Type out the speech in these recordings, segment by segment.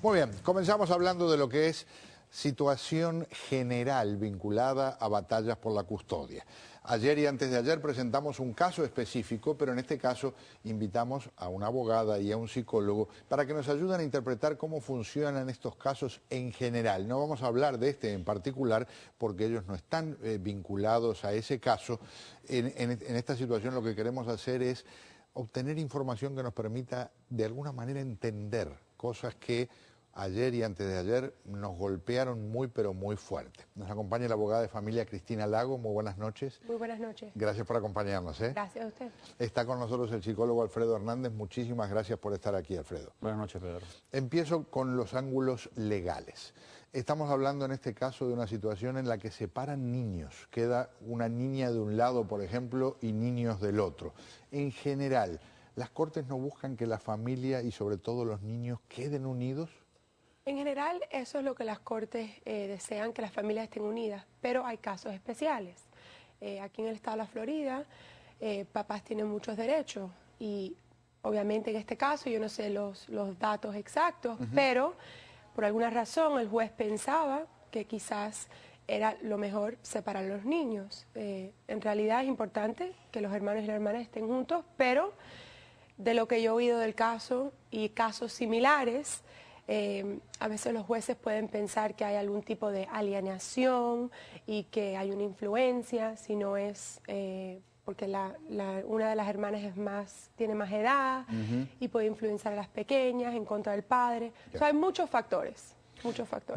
Muy bien, comenzamos hablando de lo que es situación general vinculada a batallas por la custodia. Ayer y antes de ayer presentamos un caso específico, pero en este caso invitamos a una abogada y a un psicólogo para que nos ayuden a interpretar cómo funcionan estos casos en general. No vamos a hablar de este en particular porque ellos no están vinculados a ese caso. En esta situación lo que queremos hacer es obtener información que nos permita de alguna manera entender cosas que ayer y antes de ayer nos golpearon muy pero muy fuerte. Nos acompaña la abogada de familia Cristina Lago. Muy buenas noches. Muy buenas noches. Gracias por acompañarnos. Gracias a usted. Está con nosotros el psicólogo Alfredo Hernández. Muchísimas gracias por estar aquí, Alfredo. Buenas noches, Pedro. Empiezo con los ángulos legales. Estamos hablando en este caso de una situación en la que separan niños. Queda una niña de un lado, por ejemplo, y niños del otro. En general, ¿las cortes no buscan que la familia y sobre todo los niños queden unidos? En general, eso es lo que las cortes desean, que las familias estén unidas, pero hay casos especiales. Aquí en el estado de la Florida, papás tienen muchos derechos y obviamente en este caso yo no sé los datos exactos, pero por alguna razón el juez pensaba que quizás era lo mejor separar a los niños. En realidad es importante que los hermanos y las hermanas estén juntos, pero de lo que yo he oído del caso y casos similares, a veces los jueces pueden pensar que hay algún tipo de alienación y que hay una influencia, si no es porque una de las hermanas tiene más edad y puede influenciar a las pequeñas en contra del padre. O sea, hay muchos factores.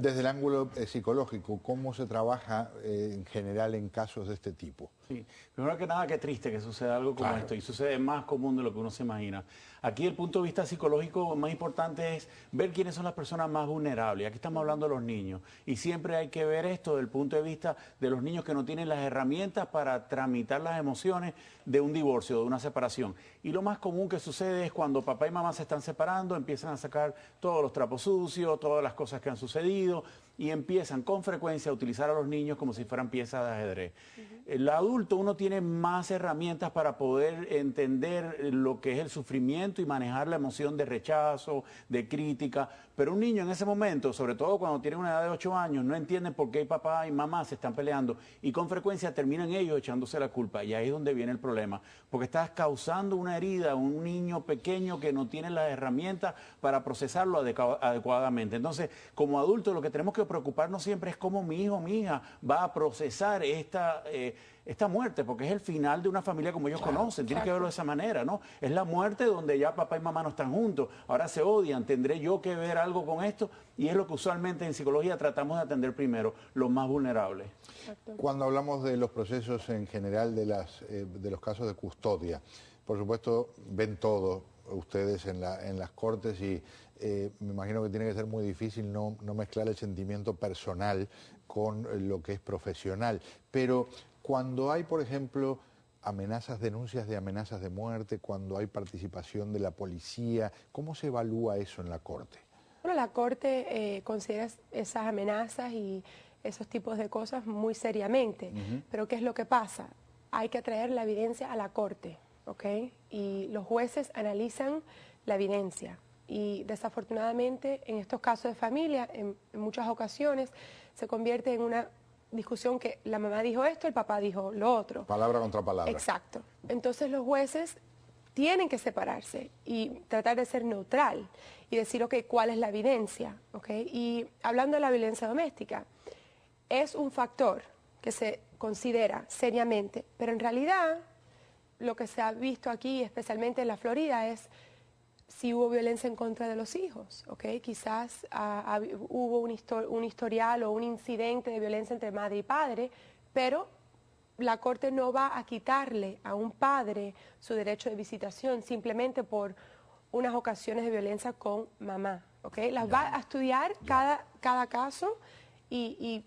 Desde el ángulo psicológico, ¿cómo se trabaja en general en casos de este tipo? Sí, primero que nada, qué triste que suceda algo como esto, y sucede más común de lo que uno se imagina. Aquí el punto de vista psicológico más importante es ver quiénes son las personas más vulnerables. Aquí estamos hablando de los niños, y siempre hay que ver esto desde el punto de vista de los niños que no tienen las herramientas para tramitar las emociones de un divorcio, de una separación. Y lo más común que sucede es cuando papá y mamá se están separando, empiezan a sacar todos los trapos sucios, todas las cosas que han sucedido, y empiezan con frecuencia a utilizar a los niños como si fueran piezas de ajedrez. El adulto, uno tiene más herramientas para poder entender lo que es el sufrimiento y manejar la emoción de rechazo, de crítica, pero un niño en ese momento, sobre todo cuando tiene una edad de 8 años, no entiende por qué papá y mamá se están peleando y con frecuencia terminan ellos echándose la culpa, y ahí es donde viene el problema, porque estás causando una herida a un niño pequeño que no tiene las herramientas para procesarlo adecuadamente. Entonces, como adultos, lo que tenemos que preocuparnos siempre es cómo mi hijo o mi hija va a procesar esta muerte, porque es el final de una familia como ellos conocen. Tiene que verlo de esa manera, ¿no? Es la muerte donde ya papá y mamá no están juntos, ahora se odian. ¿Tendré yo que ver algo con esto? Y es lo que usualmente en psicología tratamos de atender primero, los más vulnerables. Cuando hablamos de los procesos en general de los casos de custodia, por supuesto ven todo ustedes en las cortes y me imagino que tiene que ser muy difícil no mezclar el sentimiento personal con lo que es profesional. Pero cuando hay, por ejemplo, denuncias de amenazas de muerte, cuando hay participación de la policía, ¿cómo se evalúa eso en la corte? Bueno, la corte considera esas amenazas y esos tipos de cosas muy seriamente. Pero ¿qué es lo que pasa? Hay que traer la evidencia a la corte, ¿ok? Y los jueces analizan la evidencia. Y desafortunadamente en estos casos de familia, en muchas ocasiones, se convierte en una discusión que la mamá dijo esto, el papá dijo lo otro. Palabra contra palabra. Exacto. Entonces los jueces tienen que separarse y tratar de ser neutral y decir, ok, ¿cuál es la evidencia? ¿Okay? Y hablando de la violencia doméstica, es un factor que se considera seriamente, pero en realidad lo que se ha visto aquí, especialmente en la Florida, es si hubo violencia en contra de los hijos, ¿ok? Quizás hubo un historial o un incidente de violencia entre madre y padre, pero la corte no va a quitarle a un padre su derecho de visitación simplemente por unas ocasiones de violencia con mamá, ¿ok? Las va a estudiar cada caso y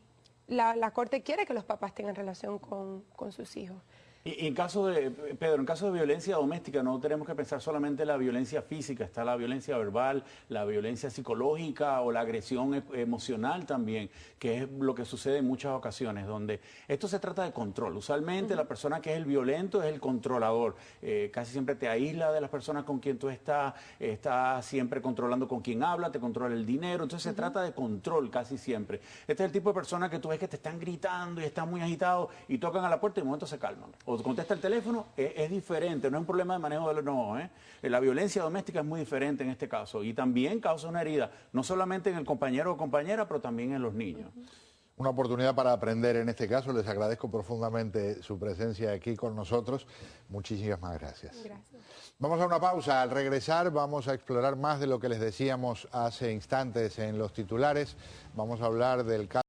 la corte quiere que los papás tengan relación con sus hijos. Y en caso de, Pedro, en caso de violencia doméstica no tenemos que pensar solamente en la violencia física, está la violencia verbal, la violencia psicológica o la agresión emocional también, que es lo que sucede en muchas ocasiones, donde esto se trata de control. Usualmente la persona que es el violento es el controlador, casi siempre te aísla de las personas con quien tú estás siempre controlando con quién habla, te controla el dinero, entonces se trata de control casi siempre. Este es el tipo de persona que tú ves que te están gritando y están muy agitados y tocan a la puerta y de momento se calman. O contesta el teléfono, es diferente, no es un problema de manejo de la violencia doméstica es muy diferente en este caso y también causa una herida, no solamente en el compañero o compañera, pero también en los niños. Una oportunidad para aprender en este caso. Les agradezco profundamente su presencia aquí con nosotros. Muchísimas gracias. Gracias. Vamos a una pausa. Al regresar vamos a explorar más de lo que les decíamos hace instantes en los titulares. Vamos a hablar del caso